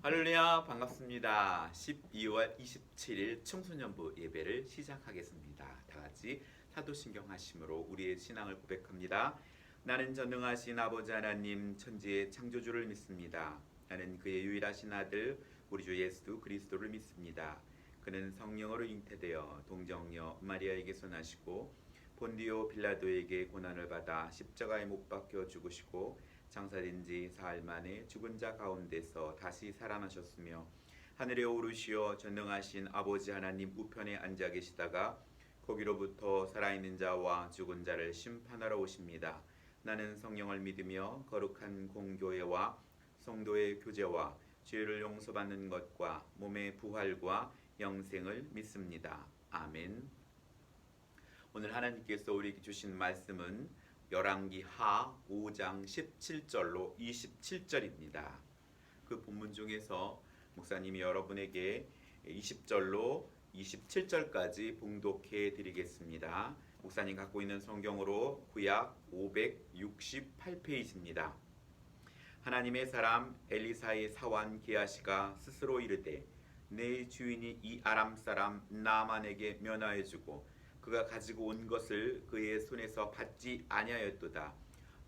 할렐루야, 반갑습니다. 12월 27일 청소년부 예배를 시작하겠습니다. 다 같이 사도신경 하심으로 우리의 신앙을 고백합니다. 나는 전능하신 아버지 하나님 천지의 창조주를 믿습니다. 나는 그의 유일하신 아들 우리 주 예수 그리스도를 믿습니다. 그는 성령으로 잉태되어 동정녀 마리아에게서 나시고 본디오 빌라도에게 고난을 받아 십자가에 못 박혀 죽으시고 장사된 지 사흘 만에 죽은 자 가운데서 다시 살아나셨으며 하늘에 오르시어 전능하신 아버지 하나님 우편에 앉아 계시다가 거기로부터 살아있는 자와 죽은 자를 심판하러 오십니다. 나는 성령을 믿으며 거룩한 공교회와 성도의 교제와 죄를 용서받는 것과 몸의 부활과 영생을 믿습니다. 아멘. 오늘 하나님께서 우리에게 주신 말씀은 열왕기하 5장 17절로 27절입니다. 그 본문 중에서 목사님이 여러분에게 20절로 27절까지 봉독해 드리겠습니다. 목사님 갖고 있는 성경으로 구약 568페이지입니다. 하나님의 사람 엘리사의 사환 게하시가 스스로 이르되 내 주인이 이 아람 사람 나만에게 면하여 주고 그가 가지고 온 것을 그의 손에서 받지 아니하였도다.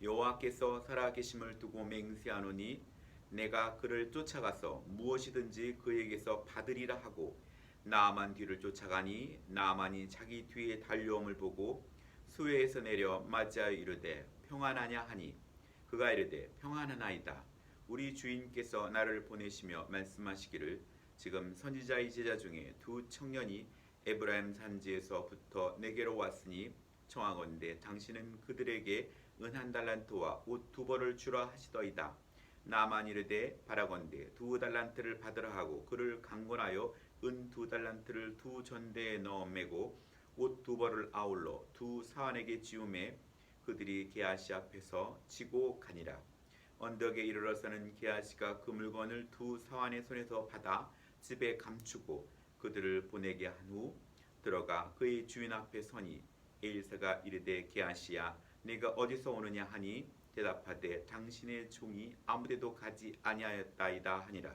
여호와께서 살아계심을 두고 맹세하노니 내가 그를 쫓아가서 무엇이든지 그에게서 받으리라 하고 나아만 뒤를 쫓아가니 나아만이 자기 뒤에 달려옴을 보고 수회에서 내려 맞이하여 이르되 평안하냐 하니 그가 이르되 평안하나이다. 우리 주인께서 나를 보내시며 말씀하시기를 지금 선지자의 제자 중에 두 청년이 에브라임 산지에서부터 내게로 왔으니 청하건대 당신은 그들에게 은 한 달란트와 옷 두 벌을 주라 하시더이다. 나만 이르되 바라건대 두 달란트를 받으라 하고 그를 강권하여 은 두 달란트를 두 전대에 넣어 매고 옷 두 벌을 아울러 두 사환에게 지우매 그들이 게하시 앞에서 지고 가니라. 언덕에 이르러서는 게하시가 그 물건을 두 사환의 손에서 받아 집에 감추고 그들을 보내게 한 후 들어가 그의 주인 앞에 서니 엘리사가 이르되 게하시야 네가 어디서 오느냐 하니 대답하되 당신의 종이 아무데도 가지 아니하였다이다 하니라.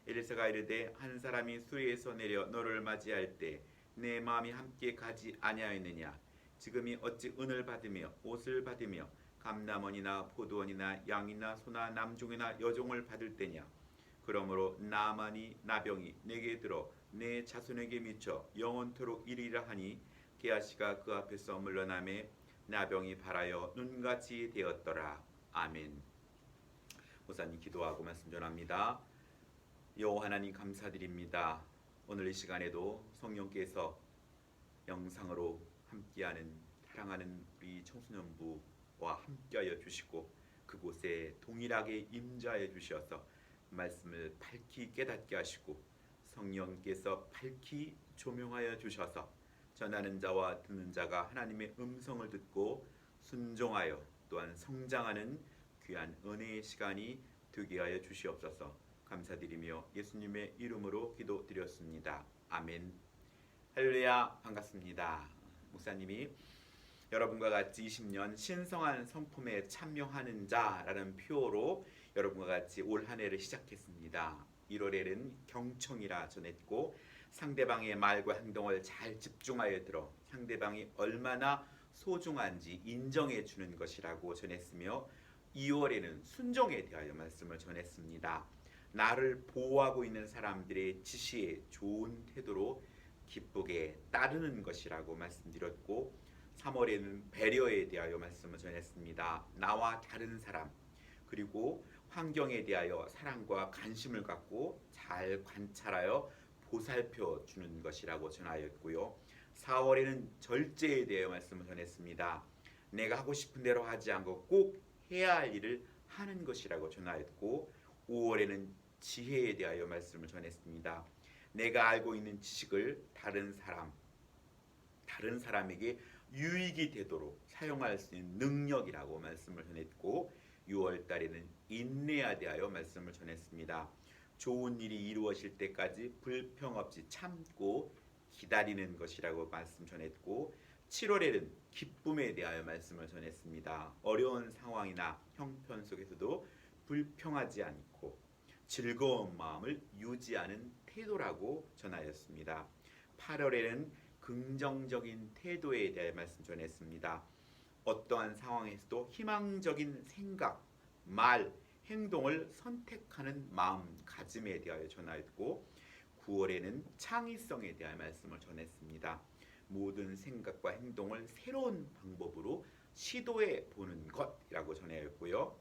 엘리사가 이르되 한 사람이 수리에서 내려 너를 맞이할 때 내 마음이 함께 가지 아니하였느냐. 지금이 어찌 은을 받으며 옷을 받으며 감남원이나 포도원이나 양이나 소나 남종이나 여종을 받을 때냐. 그러므로 나만이 나병이 내게 들어 내 자손에게 미쳐 영원토록 이르리라 하니 게하시가 그 앞에서 물러나매 나병이 발하여 눈같이 되었더라. 아멘. 목사님 기도하고 말씀 전합니다. 여호와 하나님 감사드립니다. 오늘 이 시간에도 성령께서 영상으로 함께하는 사랑하는 우리 청소년부와 함께하여 주시고 그곳에 동일하게 임재하여 주셔서 말씀을 밝히 깨닫게 하시고 성령께서 밝히 조명하여 주셔서 전하는 자와 듣는 자가 하나님의 음성을 듣고 순종하여 또한 성장하는 귀한 은혜의 시간이 되게 하여 주시옵소서. 감사드리며 예수님의 이름으로 기도드렸습니다. 아멘. 할렐루야, 반갑습니다. 목사님이 여러분과 같이 20년 신성한 성품에 참여하는 자라는 표어로 여러분과 같이 올 한 해를 시작했습니다. 1월에는 경청이라 전했고 상대방의 말과 행동을 잘 집중하여 들어 상대방이 얼마나 소중한지 인정해 주는 것이라고 전했으며 2월에는 순종에 대하여 말씀을 전했습니다. 나를 보호하고 있는 사람들의 지시에 좋은 태도로 기쁘게 따르는 것이라고 말씀드렸고 3월에는 배려에 대하여 말씀을 전했습니다. 나와 다른 사람 그리고 환경에 대하여 사랑과 관심을 갖고 잘 관찰하여 보살펴 주는 것이라고 전하였고요. 4월에는 절제에 대하여 말씀을 전했습니다. 내가 하고 싶은 대로 하지 않고 꼭 해야 할 일을 하는 것이라고 전하였고 5월에는 지혜에 대하여 말씀을 전했습니다. 내가 알고 있는 지식을 다른 사람에게 유익이 되도록 사용할 수 있는 능력이라고 말씀을 전했고 6월 달에는 인내에 대하여 말씀을 전했습니다. 좋은 일이 이루어질 때까지 불평 없이 참고 기다리는 것이라고 말씀 전했고 7월에는 기쁨에 대하여 말씀을 전했습니다. 어려운 상황이나 형편 속에서도 불평하지 않고 즐거운 마음을 유지하는 태도라고 전하였습니다. 8월에는 긍정적인 태도에 대해 말씀 전했습니다. 어떠한 상황에서도 희망적인 생각, 말, 행동을 선택하는 마음가짐에 대하여 전하였고 9월에는 창의성에 대한 말씀을 전했습니다. 모든 생각과 행동을 새로운 방법으로 시도해 보는 것이라고 전하였고요.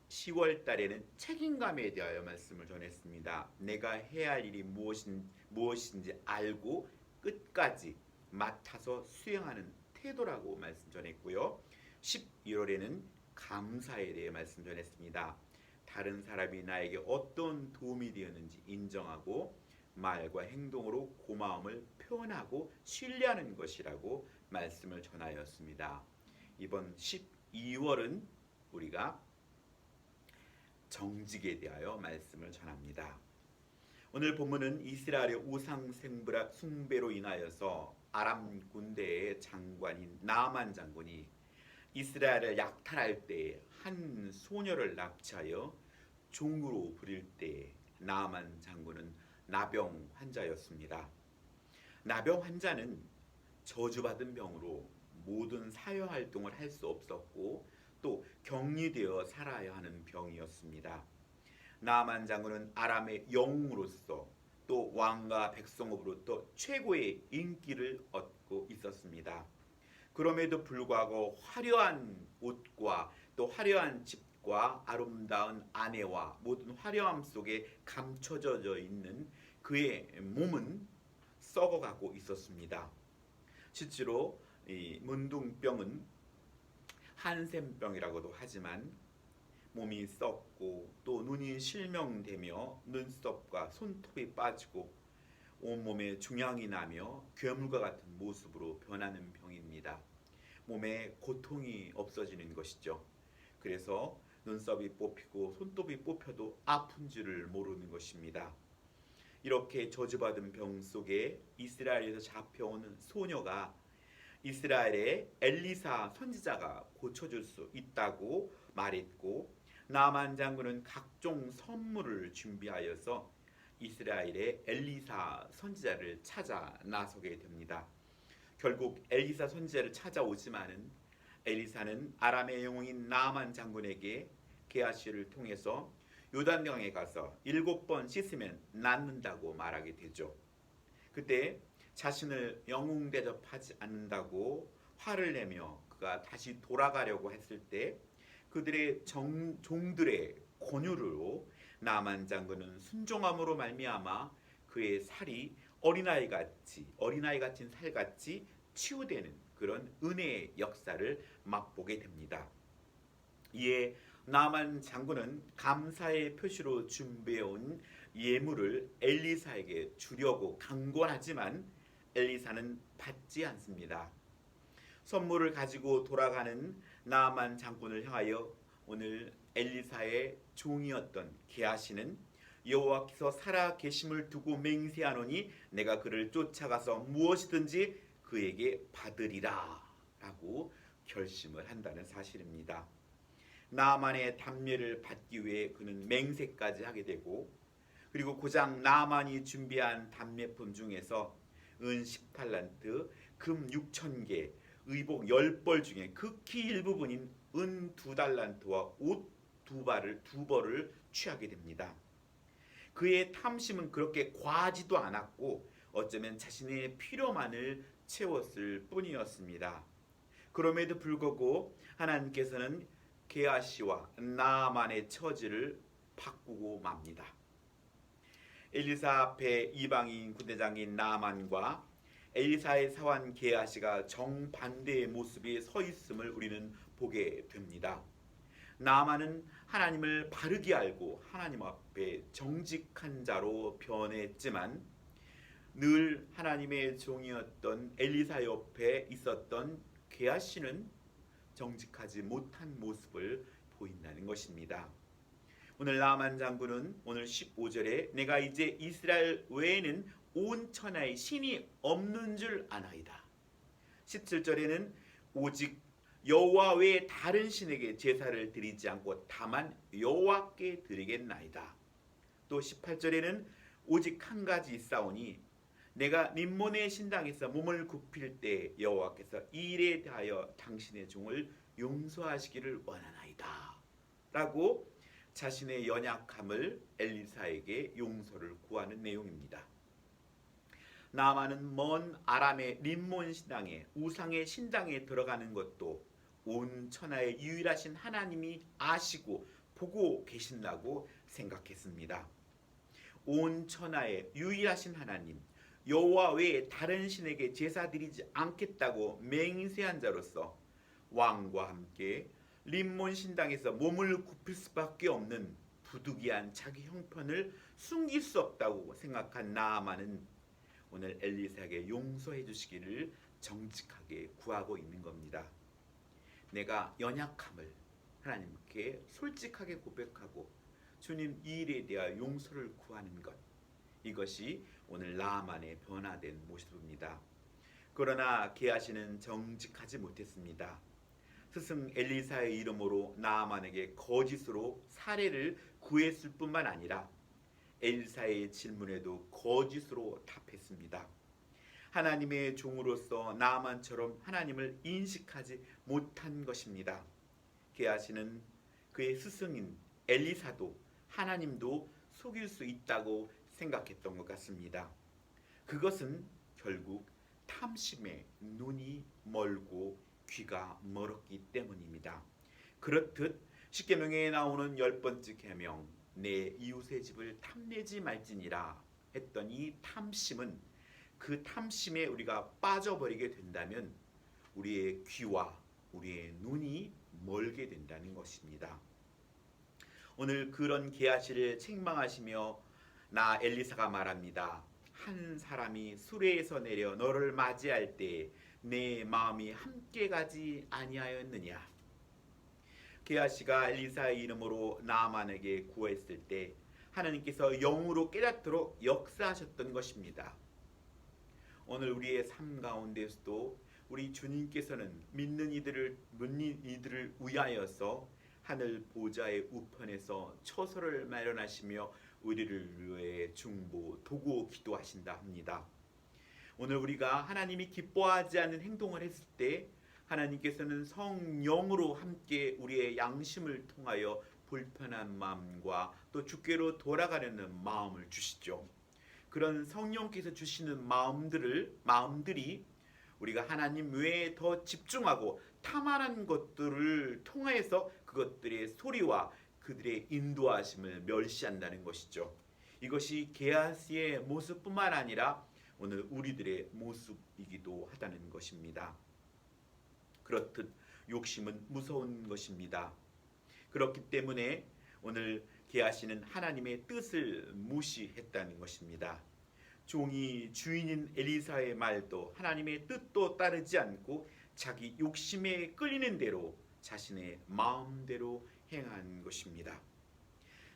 10월 달에는 책임감에 대하여 말씀을 전했습니다. 내가 해야 할 일이 무엇인지 알고 끝까지 맡아서 수행하는 태도라고 말씀 전했고요. 11월에는 감사에 대해 말씀 전했습니다. 다른 사람이 나에게 어떤 도움이 되었는지 인정하고 말과 행동으로 고마움을 표현하고 신뢰하는 것이라고 말씀을 전하였습니다. 이번 12월은 우리가 정직에 대하여 말씀을 전합니다. 오늘 본문은 이스라엘의 우상 숭배로 인하여서 아람 군대의 장관인 나만 장군이 이스라엘을 약탈할 때 한 소녀를 납치하여 종으로 부릴 때 나만 장군은 나병 환자였습니다. 나병 환자는 저주받은 병으로 모든 사회 활동을 할 수 없었고 또 격리되어 살아야 하는 병이었습니다. 나만 장군은 아람의 영웅으로서 또 왕과 백성으로부터 최고의 인기를 얻고 있었습니다. 그럼에도 불구하고 화려한 옷과 또 화려한 집과 아름다운 아내와 모든 화려함 속에 감춰져 있는 그의 몸은 썩어가고 있었습니다. 실제로 이 문둥병은 한센병이라고도 하지만 몸이 썩고 또 눈이 실명되며 눈썹과 손톱이 빠지고 온몸에 중양이 나며 괴물과 같은 모습으로 변하는 병입니다. 몸에 고통이 없어지는 것이죠. 그래서 눈썹이 뽑히고 손톱이 뽑혀도 아픈 줄을 모르는 것입니다. 이렇게 저주받은 병 속에 이스라엘에서 잡혀온 소녀가 이스라엘의 엘리사 선지자가 고쳐줄 수 있다고 말했고 나만 장군은 각종 선물을 준비하여서 이스라엘의 엘리사 선지자를 찾아 나서게 됩니다. 결국 엘리사 선지자를 찾아오지만은 엘리사는 아람의 영웅인 나만 장군에게 게하시를 통해서 요단강에 가서 7번 씻으면 낫는다고 말하게 되죠. 그때 자신을 영웅 대접하지 않는다고 화를 내며 그가 다시 돌아가려고 했을 때 그들의 종들의 권유로 나만 장군은 순종함으로 말미암아 그의 살이 어린아이 같은 살같이 치유되는 그런 은혜의 역사를 맛보게 됩니다. 이에 나만 장군은 감사의 표시로 준비해온 예물을 엘리사에게 주려고 강권하지만 엘리사는 받지 않습니다. 선물을 가지고 돌아가는 나만 장군을 향하여 오늘 엘리사의 종이었던 게하시는 여호와께서 살아 계심을 두고 맹세하노니 내가 그를 쫓아가서 무엇이든지 그에게 받으리라 라고 결심을 한다는 사실입니다. 나만의 담례를 받기 위해 그는 맹세까지 하게 되고 그리고 고작 나만이 준비한 담례품 중에서 은 10달란트, 금 6,000개, 의복 10벌 중에 극히 일부분인 은 2달란트와 옷 2벌을 취하게 됩니다. 그의 탐심은 그렇게 과하지도 않았고 어쩌면 자신의 필요만을 채웠을 뿐이었습니다. 그럼에도 불구하고 하나님께서는 게하시와 나만의 처지를 바꾸고 맙니다. 엘리사 앞에 이방인 군대장인 나만과 엘리사의 사환 게하시가 정반대의 모습이 서 있음을 우리는 보게 됩니다. 나만은 하나님을 바르게 알고 하나님 앞에 정직한 자로 변했지만 늘 하나님의 종이었던 엘리사 옆에 있었던 게하시는 정직하지 못한 모습을 보인다는 것입니다. 오늘 나만 장군은 오늘 15절에 내가 이제 이스라엘 외에는 온 천하에 신이 없는 줄 아나이다. 17절에는 오직 여호와 외에 다른 신에게 제사를 드리지 않고 다만 여호와께 드리겠나이다. 또 18절에는 오직 한 가지 있사오니 내가 림몬의 신당에서 몸을 굽힐 때 여호와께서 이 일에 대하여 당신의 종을 용서하시기를 원하나이다 라고 자신의 연약함을 엘리사에게 용서를 구하는 내용입니다. 나아만은 먼 아람의 림몬 신당에 우상의 신당에 들어가는 것도 온 천하의 유일하신 하나님이 아시고 보고 계신다고 생각했습니다. 온 천하의 유일하신 하나님 여호와 외에 다른 신에게 제사 드리지 않겠다고 맹세한 자로서 왕과 함께 림몬 신당에서 몸을 굽힐 수밖에 없는 부득이한 자기 형편을 숨길 수 없다고 생각한 나아만은 오늘 엘리사에게 용서해 주시기를 정직하게 구하고 있는 겁니다. 내가 연약함을 하나님께 솔직하게 고백하고 주님 이 일에 대하여 용서를 구하는 것, 이것이 오늘 나아만의 변화된 모습입니다. 그러나 게하시는 정직하지 못했습니다. 스승 엘리사의 이름으로 나아만에게 거짓으로 사례를 구했을 뿐만 아니라 엘리사의 질문에도 거짓으로 답했습니다. 하나님의 종으로서 나아만처럼 하나님을 인식하지 못한 것입니다. 게하시는 그의 스승인 엘리사도 하나님도 속일 수 있다고 생각했던 것 같습니다. 그것은 결국 탐심에 눈이 멀고 귀가 멀었기 때문입니다. 그렇듯 십계명에 나오는 10번째 계명 내 이웃의 집을 탐내지 말지니라 했던 이 탐심은 그 탐심에 우리가 빠져버리게 된다면 우리의 귀와 우리의 눈이 멀게 된다는 것입니다. 오늘 그런 게하시를 책망하시며 나 엘리사가 말합니다. 한 사람이 수레에서 내려 너를 맞이할 때 내 마음이 함께 가지 아니하였느냐. 게하시가 엘리사의 이름으로 나아만에게 구했을 때 하나님께서 영으로 깨닫도록 역사하셨던 것입니다. 오늘 우리의 삶 가운데서도 우리 주님께서는 믿는 이들을 위하여서 하늘 보좌의 우편에서 처소를 마련하시며 우리를 위해 중보, 도구 기도하신다 합니다. 오늘 우리가 하나님이 기뻐하지 않는 행동을 했을 때 하나님께서는 성령으로 함께 우리의 양심을 통하여 불편한 마음과 또 주께로 돌아가려는 마음을 주시죠. 그런 성령께서 주시는 마음들이 우리가 하나님 외에 더 집중하고 탐하는 것들을 통해서 그것들의 소리와 그들의 인도하심을 멸시한다는 것이죠. 이것이 게하시의 모습뿐만 아니라 오늘 우리들의 모습이기도 하다는 것입니다. 그렇듯 욕심은 무서운 것입니다. 그렇기 때문에 오늘 게하시는 하나님의 뜻을 무시했다는 것입니다. 종이 주인인 엘리사의 말도 하나님의 뜻도 따르지 않고 자기 욕심에 끌리는 대로 자신의 마음대로 행한 것입니다.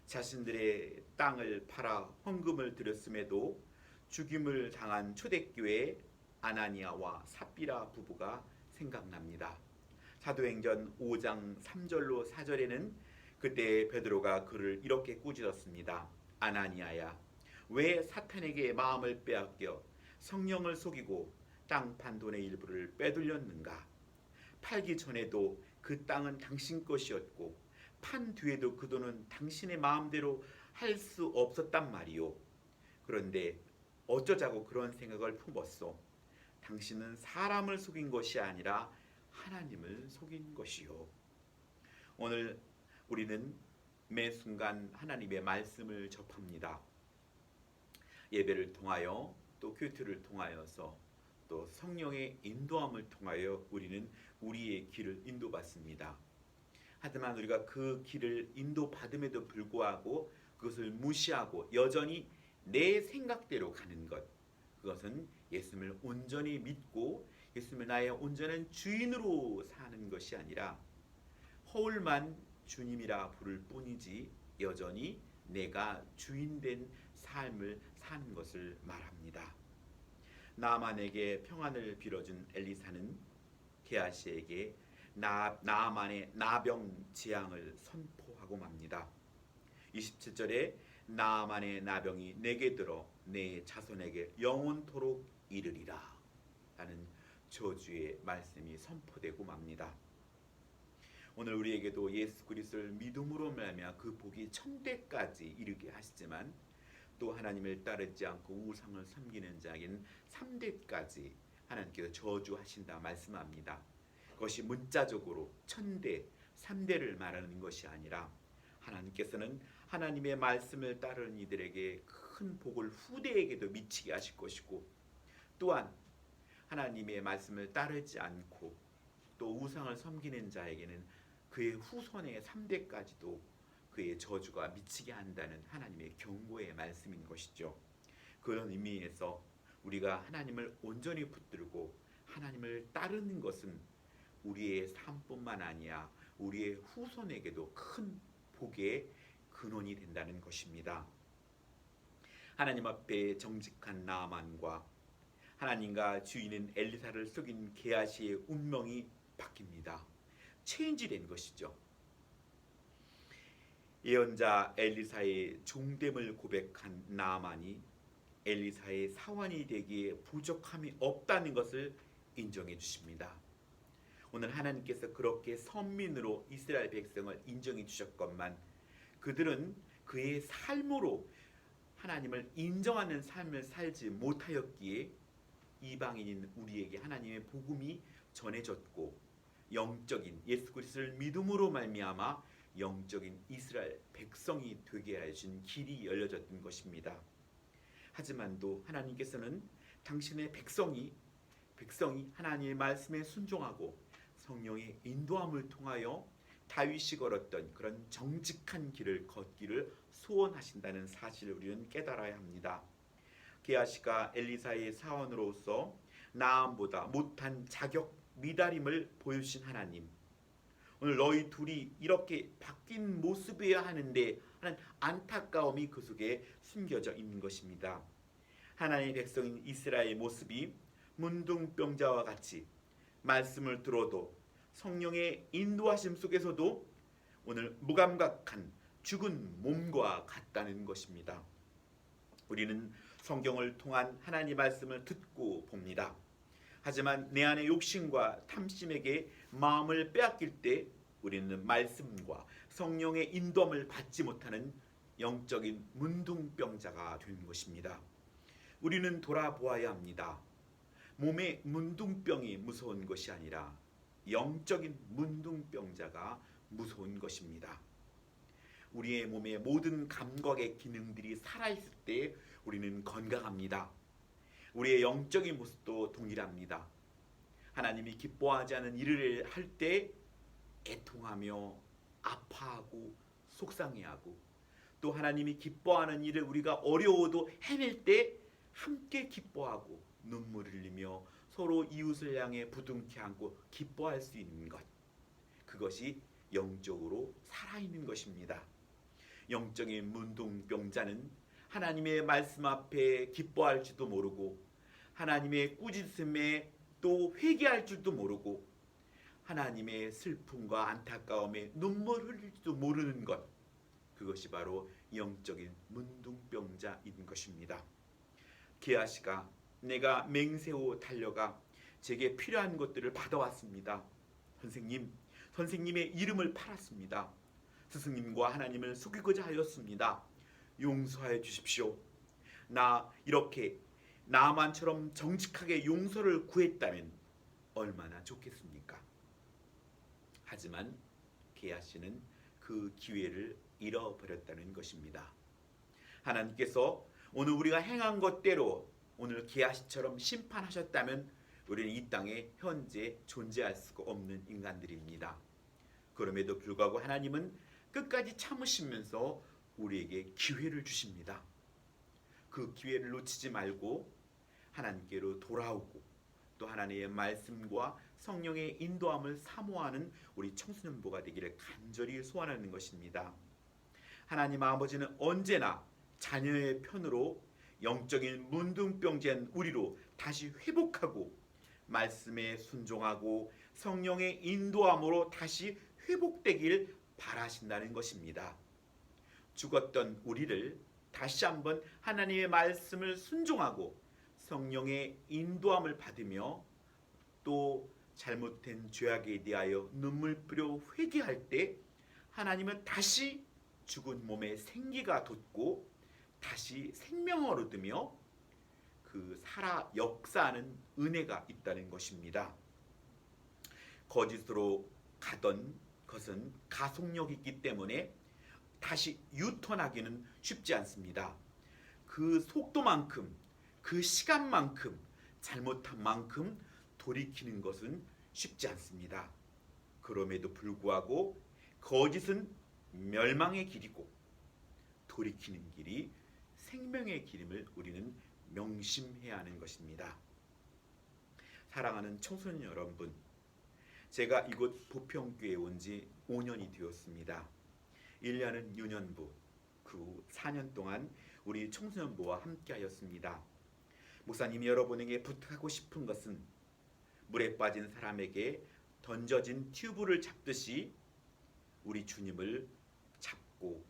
자신들의 땅을 팔아 헌금을 드렸음에도 죽임을 당한 초대교회 아나니아와 삽비라 부부가 생각납니다. 사도행전 5장 3절로 4절에는 그때 베드로가 그를 이렇게 꾸짖었습니다. 아나니아야, 왜 사탄에게 마음을 빼앗겨 성령을 속이고 땅 판 돈의 일부를 빼돌렸는가? 팔기 전에도 그 땅은 당신 것이었고 판 뒤에도 그 돈은 당신의 마음대로 할 수 없었단 말이오. 그런데 어쩌자고 그런 생각을 품었소? 당신은 사람을 속인 것이 아니라 하나님을 속인 것이요. 오늘 우리는 매 순간 하나님의 말씀을 접합니다. 예배를 통하여 또 큐티를 통하여서 또 성령의 인도함을 통하여 우리는 우리의 길을 인도받습니다. 하지만 우리가 그 길을 인도받음에도 불구하고 그것을 무시하고 여전히 내 생각대로 가는 것, 그것은 예수님을 온전히 믿고 예수님을 나의 온전한 주인으로 사는 것이 아니라 허울만 주님이라 부를 뿐이지 여전히 내가 주인된 삶을 사는 것을 말합니다. 나아만에게 평안을 빌어준 엘리사는 게하시에게 나아만의 나병 재앙을 선포하고 맙니다. 27절에 나아만의 나병이 내게 들어 내 자손에게 영원토록 이르리라 라는 저주의 말씀이 선포되고 맙니다. 오늘 우리에게도 예수 그리스도를 믿음으로 말미암아 그 복이 천대까지 이르게 하시지만 또 하나님을 따르지 않고 우상을 섬기는 자에게는 3대까지 하나님께서 저주하신다 말씀합니다. 그것이 문자적으로 천대, 3대를 말하는 것이 아니라 하나님께서는 하나님의 말씀을 따르는 이들에게 큰 복을 후대에게도 미치게 하실 것이고, 또한 하나님의 말씀을 따르지 않고 또 우상을 섬기는 자에게는 그의 후손의 3대까지도 그의 저주가 미치게 한다는 하나님의 경고의 말씀인 것이죠. 그런 의미에서 우리가 하나님을 온전히 붙들고 하나님을 따르는 것은 우리의 삶뿐만 아니라 우리의 후손에게도 큰 복의 근원이 된다는 것입니다. 하나님 앞에 정직한 나아만과 하나님과 주인인 엘리사를 속인 게하시의 운명이 바뀝니다. 체인지된 것이죠. 예언자 엘리사의 종됨을 고백한 나아만이 엘리사의 사환이 되기에 부족함이 없다는 것을 인정해 주십니다. 오늘 하나님께서 그렇게 선민으로 이스라엘 백성을 인정해 주셨건만 그들은 그의 삶으로 하나님을 인정하는 삶을 살지 못하였기에 이방인인 우리에게 하나님의 복음이 전해졌고 영적인 예수 그리스도를 믿음으로 말미암아 영적인 이스라엘 백성이 되게 하신 길이 열려졌던 것입니다. 하지만도 하나님께서는 당신의 백성이 하나님의 말씀에 순종하고 성령의 인도함을 통하여 다윗이 걸었던 그런 정직한 길을 걷기를 소원하신다는 사실을 우리는 깨달아야 합니다. 게하시가 엘리사의 사원으로서 나암보다 못한 자격 미달임을 보여주신 하나님, 오늘 너희 둘이 이렇게 바뀐 모습이어야 하는데 하는 안타까움이 그 속에 숨겨져 있는 것입니다. 하나님의 백성인 이스라엘의 모습이 문둥병자와 같이 말씀을 들어도 성령의 인도하심 속에서도 오늘 무감각한 죽은 몸과 같다는 것입니다. 우리는 성경을 통한 하나님의 말씀을 듣고 봅니다. 하지만 내 안의 욕심과 탐심에게 마음을 빼앗길 때 우리는 말씀과 성령의 인도함을 받지 못하는 영적인 문둥병자가 되는 것입니다. 우리는 돌아보아야 합니다. 몸의 문둥병이 무서운 것이 아니라 영적인 문둥병자가 무서운 것입니다. 우리의 몸의 모든 감각의 기능들이 살아있을 때 우리는 건강합니다. 우리의 영적인 모습도 동일합니다. 하나님이 기뻐하지 않은 일을 할 때 애통하며 아파하고 속상해하고, 또 하나님이 기뻐하는 일을 우리가 어려워도 해낼 때 함께 기뻐하고 눈물을 흘리며 서로 이웃을 향해 부둥켜 안고 기뻐할 수 있는 것, 그것이 영적으로 살아있는 것입니다. 영적인 문둥병자는 하나님의 말씀 앞에 기뻐할 줄도 모르고 하나님의 꾸짖음에 또 회개할 줄도 모르고 하나님의 슬픔과 안타까움에 눈물 흘릴 줄도 모르는 것, 그것이 바로 영적인 문둥병자인 것입니다. 게하시가 내가 맹세호 달려가 제게 필요한 것들을 받아왔습니다. 선생님의 이름을 팔았습니다. 스승님과 하나님을 속이고자 하였습니다. 용서하여 주십시오. 나 이렇게 나만처럼 정직하게 용서를 구했다면 얼마나 좋겠습니까? 하지만 게하시는 그 기회를 잃어버렸다는 것입니다. 하나님께서 오늘 우리가 행한 것대로 오늘 게하시처럼 심판하셨다면 우리는 이 땅에 현재 존재할 수가 없는 인간들입니다. 그럼에도 불구하고 하나님은 끝까지 참으시면서 우리에게 기회를 주십니다. 그 기회를 놓치지 말고 하나님께로 돌아오고 또 하나님의 말씀과 성령의 인도함을 사모하는 우리 청소년부가 되기를 간절히 소원하는 것입니다. 하나님 아버지는 언제나 자녀의 편으로 영적인 문둥병자인 우리로 다시 회복하고 말씀에 순종하고 성령의 인도함으로 다시 회복되길 바라신다는 것입니다. 죽었던 우리를 다시 한번 하나님의 말씀을 순종하고 성령의 인도함을 받으며 또 잘못된 죄악에 대하여 눈물 뿌려 회개할 때 하나님은 다시 죽은 몸에 생기가 돋고 다시 생명을 얻으며 그 살아 역사하는 은혜가 있다는 것입니다. 거짓으로 가던 것은 가속력이 있기 때문에 다시 유턴하기는 쉽지 않습니다. 그 속도만큼 그 시간만큼 잘못한 만큼 돌이키는 것은 쉽지 않습니다. 그럼에도 불구하고 거짓은 멸망의 길이고 돌이키는 길이 생명의 길임을 우리는 명심해야 하는 것입니다. 사랑하는 청소년 여러분, 제가 이곳 보평교회에 온 지 5년이 되었습니다. 1년은 유년부, 그 후 4년 동안 우리 청소년부와 함께하였습니다. 목사님이 여러분에게 부탁하고 싶은 것은 물에 빠진 사람에게 던져진 튜브를 잡듯이 우리 주님을 잡고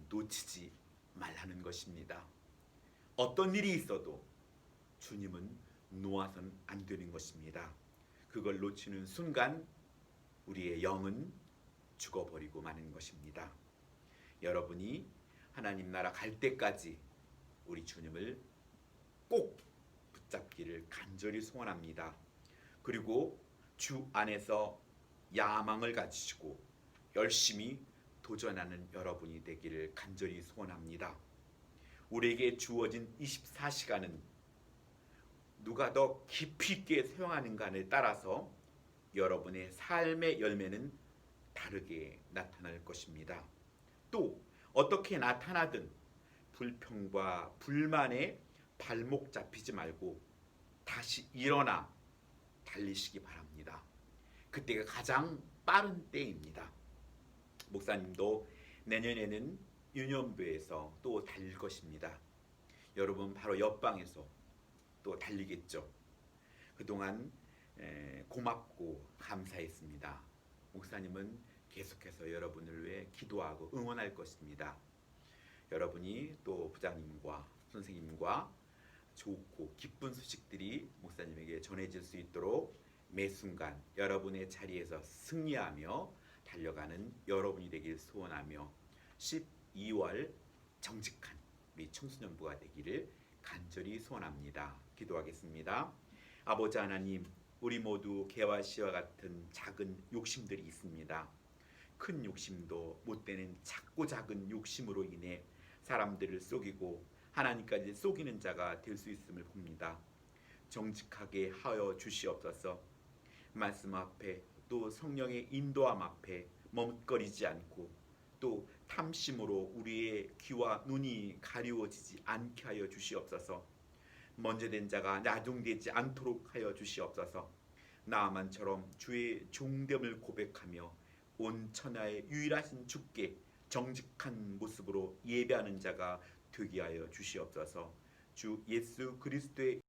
놓치지 말라는 것입니다. 어떤 일이 있어도 주님은 놓아선 안 되는 것입니다. 그걸 놓치는 순간 우리의 영은 죽어버리고 마는 것입니다. 여러분이 하나님 나라 갈 때까지 우리 주님을 꼭 붙잡기를 간절히 소원합니다. 그리고 주 안에서 야망을 가지시고 열심히 도전하는 여러분이 되기를 간절히 소원합니다. 우리에게 주어진 24시간은 누가 더 깊이 있게 사용하는가에 따라서 여러분의 삶의 열매는 다르게 나타날 것입니다. 또 어떻게 나타나든 불평과 불만에 발목 잡히지 말고 다시 일어나 달리시기 바랍니다. 그때가 가장 빠른 때입니다. 목사님도 내년에는 유년부에서 또 달릴 것입니다. 여러분 바로 옆방에서 또 달리겠죠. 그동안 고맙고 감사했습니다. 목사님은 계속해서 여러분을 위해 기도하고 응원할 것입니다. 여러분이 또 부장님과 선생님과 좋고 기쁜 소식들이 목사님에게 전해질 수 있도록 매 순간 여러분의 자리에서 승리하며 달려가는 여러분이 되길 소원하며 12월 정직한 우리 청소년부가 되기를 간절히 소원합니다. 기도하겠습니다. 아버지 하나님, 우리 모두 개와 씨와 같은 작은 욕심들이 있습니다. 큰 욕심도 못 되는 작고 작은 욕심으로 인해 사람들을 속이고 하나님까지 속이는 자가 될 수 있음을 봅니다. 정직하게 하여 주시옵소서. 말씀 앞에 또 성령의 인도함 앞에 머뭇거리지 않고 또 탐심으로 우리의 귀와 눈이 가리워지지 않게 하여 주시옵소서. 먼저 된 자가 나중되지 않도록 하여 주시옵소서. 나아만처럼 주의 종됨을 고백하며 온 천하의 유일하신 주께 정직한 모습으로 예배하는 자가 되게 하여 주시옵소서. 주 예수 그리스도의